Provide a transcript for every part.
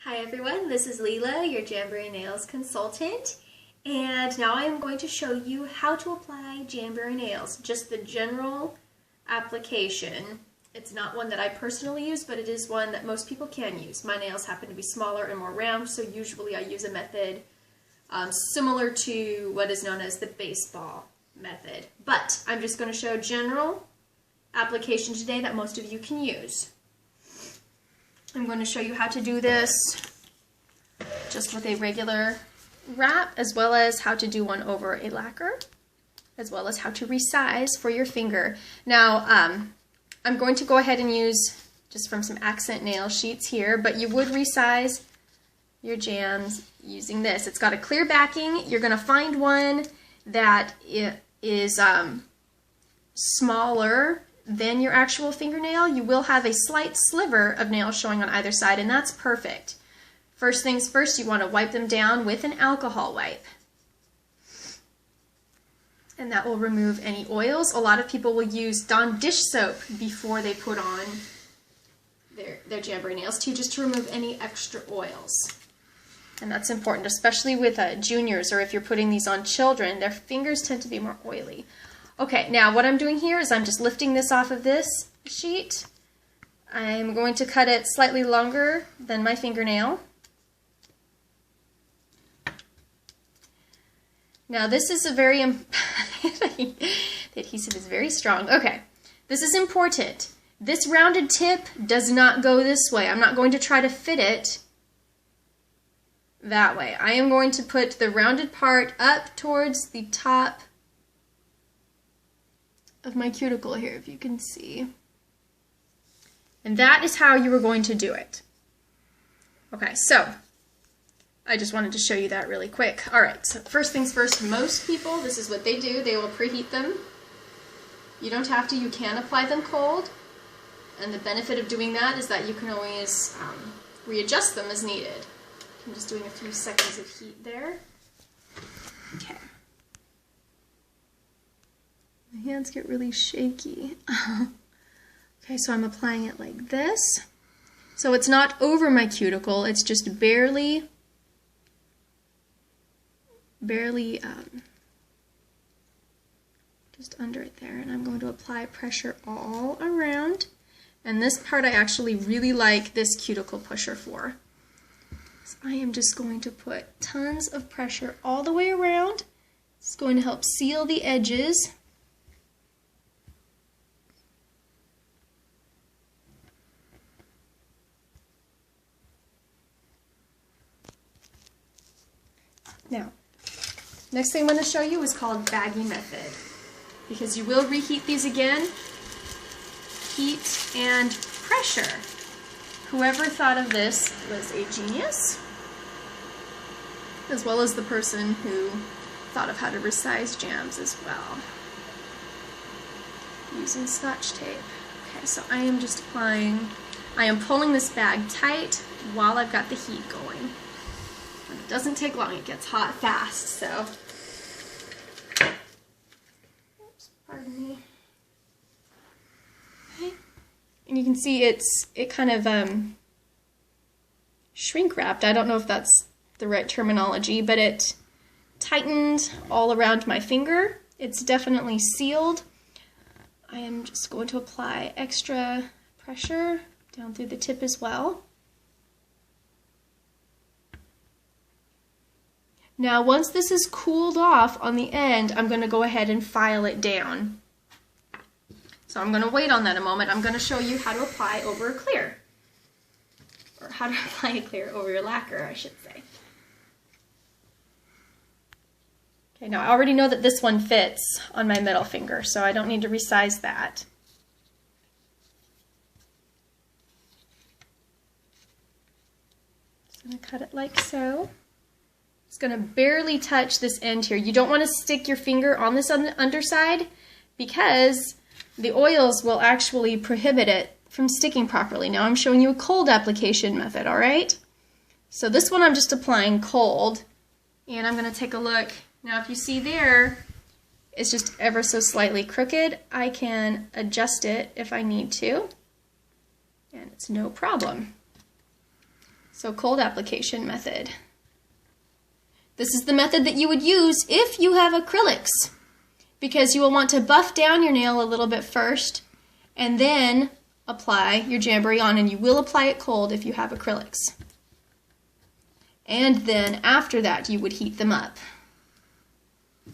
Hi everyone, this is Leela, your Jamberry Nails consultant, and now I am going to show you how to apply Jamberry nails, just the general application. It's not one that I personally use, but it is one that most people can use. My nails happen to be smaller and more round, so usually I use a method similar to what is known as the baseball method. But I'm just going to show general application today that most of you can use. I'm going to show you how to do this just with a regular wrap, as well as how to do one over a lacquer, as well as how to resize for your finger. Now, I'm going to go ahead and use just from some accent nail sheets here, but you would resize your jams using this. It's got a clear backing. You're going to find one that is smaller than your actual fingernail. You will have a slight sliver of nail showing on either side, and that's perfect. First things first, you want to wipe them down with an alcohol wipe. And that will remove any oils. A lot of people will use Dawn dish soap before they put on their Jamberry nails too, just to remove any extra oils. And that's important, especially with juniors, or if you're putting these on children, their fingers tend to be more oily. Okay, now what I'm doing here is I'm just lifting this off of this sheet. I'm going to cut it slightly longer than my fingernail. Now this is a very, the adhesive is very strong. Okay, this is important. This rounded tip does not go this way. I'm not going to try to fit it that way. I am going to put the rounded part up towards the top of my cuticle here, if you can see. And that is how you were going to do it. Okay, so I just wanted to show you that really quick. All right, so first things first, most people, this is what they do. They will preheat them. You don't have to, you can apply them cold. And the benefit of doing that is that you can always readjust them as needed. I'm just doing a few seconds of heat there. Okay. My hands get really shaky. Okay, so I'm applying it like this. So it's not over my cuticle, it's just barely just under it there. And I'm going to apply pressure all around. And this part I actually really like this cuticle pusher for. So I am just going to put tons of pressure all the way around. It's going to help seal the edges. Now, next thing I'm going to show you is called baggy method, because you will reheat these again. Heat and pressure. Whoever thought of this was a genius, as well as the person who thought of how to resize jams as well, using Scotch tape. Okay, so I am just applying, I am pulling this bag tight while I've got the heat going. It doesn't take long, it gets hot fast, so. Oops, pardon me. Okay. And you can see it kind of shrink wrapped. I don't know if that's the right terminology, but it tightened all around my finger. It's definitely sealed. I am just going to apply extra pressure down through the tip as well. Now, once this is cooled off on the end, I'm going to go ahead and file it down. So I'm going to wait on that a moment. I'm going to show you how to apply over a clear. Or how to apply a clear over your lacquer, I should say. Okay, now I already know that this one fits on my middle finger, so I don't need to resize that. Just going to cut it like so. It's going to barely touch this end here. You don't want to stick your finger on this underside, because the oils will actually prohibit it from sticking properly. Now I'm showing you a cold application method, all right? So this one I'm just applying cold, and I'm going to take a look. Now if you see there, it's just ever so slightly crooked. I can adjust it if I need to, and it's no problem. So cold application method. This is the method that you would use if you have acrylics, because you will want to buff down your nail a little bit first and then apply your Jamberry on, and you will apply it cold if you have acrylics. And then after that you would heat them up.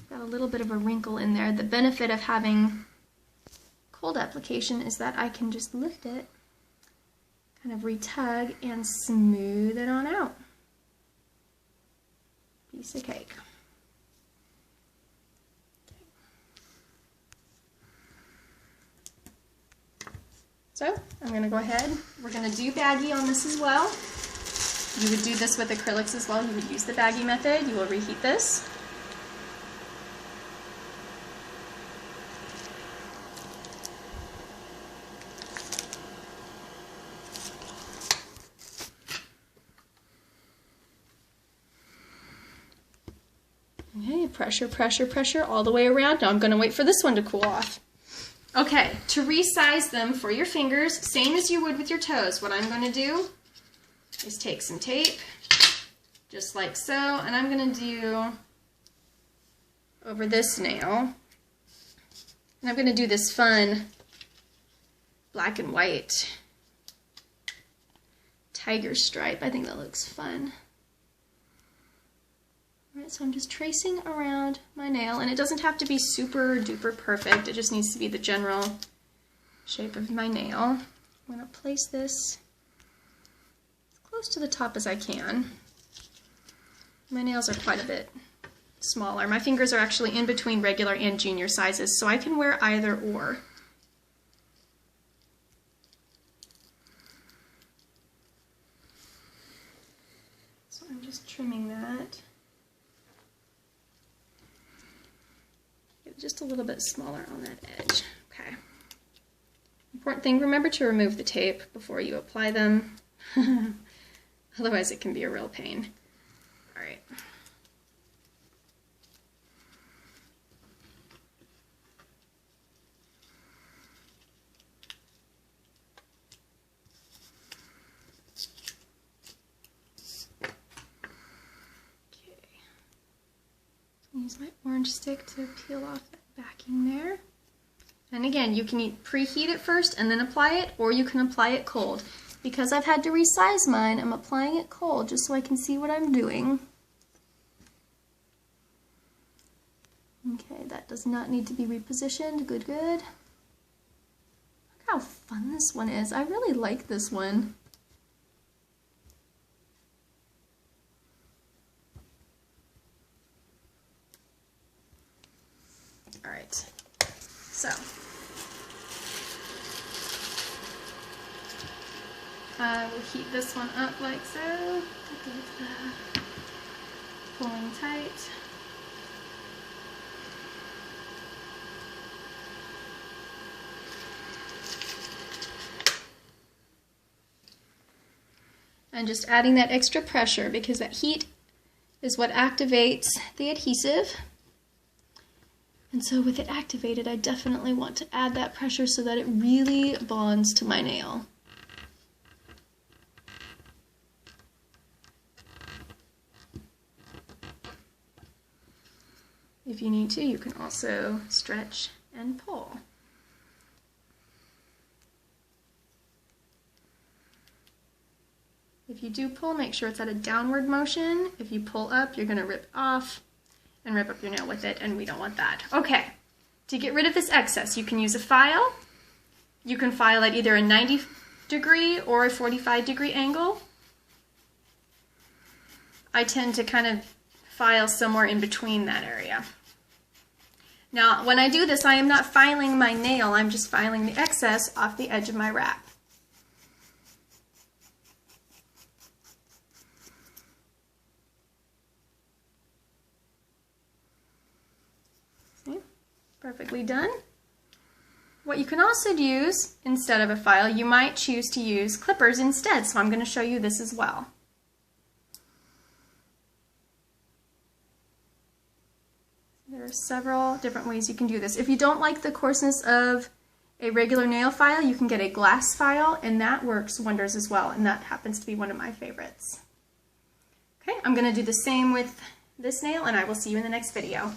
Got a little bit of a wrinkle in there. The benefit of having cold application is that I can just lift it, kind of retug, and smooth it on out. Piece of cake. So I'm going to go ahead. We're going to do baggy on this as well. You would do this with acrylics as well. You would use the baggy method. You will reheat this. Okay, pressure, pressure, pressure all the way around. Now I'm going to wait for this one to cool off. Okay, to resize them for your fingers, same as you would with your toes, what I'm going to do is take some tape, just like so, and I'm going to do over this nail, and I'm going to do this fun black and white tiger stripe. I think that looks fun. Alright, so I'm just tracing around my nail, and it doesn't have to be super duper perfect, it just needs to be the general shape of my nail. I'm going to place this as close to the top as I can. My nails are quite a bit smaller. My fingers are actually in between regular and junior sizes, so I can wear either or. So I'm just trimming that. Just a little bit smaller on that edge. Okay. Important thing, remember to remove the tape before you apply them. Otherwise it can be a real pain. All right. Use my orange stick to peel off that backing there. And again, you can preheat it first and then apply it, or you can apply it cold. Because I've had to resize mine, I'm applying it cold just so I can see what I'm doing. Okay, that does not need to be repositioned. Good, good. Look how fun this one is. I really like this one. All right, so I will heat this one up like so. Pulling tight. And just adding that extra pressure because that heat is what activates the adhesive. And so with it activated, I definitely want to add that pressure so that it really bonds to my nail. If you need to, you can also stretch and pull. If you do pull, make sure it's at a downward motion. If you pull up, you're going to rip off and rip up your nail with it, and we don't want that. Okay, to get rid of this excess, you can use a file. You can file at either a 90-degree or a 45-degree angle. I tend to kind of file somewhere in between that area. Now, when I do this, I am not filing my nail, I'm just filing the excess off the edge of my wrap. Perfectly done. What you can also use, instead of a file, you might choose to use clippers instead, so I'm going to show you this as well. There are several different ways you can do this. If you don't like the coarseness of a regular nail file, you can get a glass file, and that works wonders as well, and that happens to be one of my favorites. Okay, I'm going to do the same with this nail, and I will see you in the next video.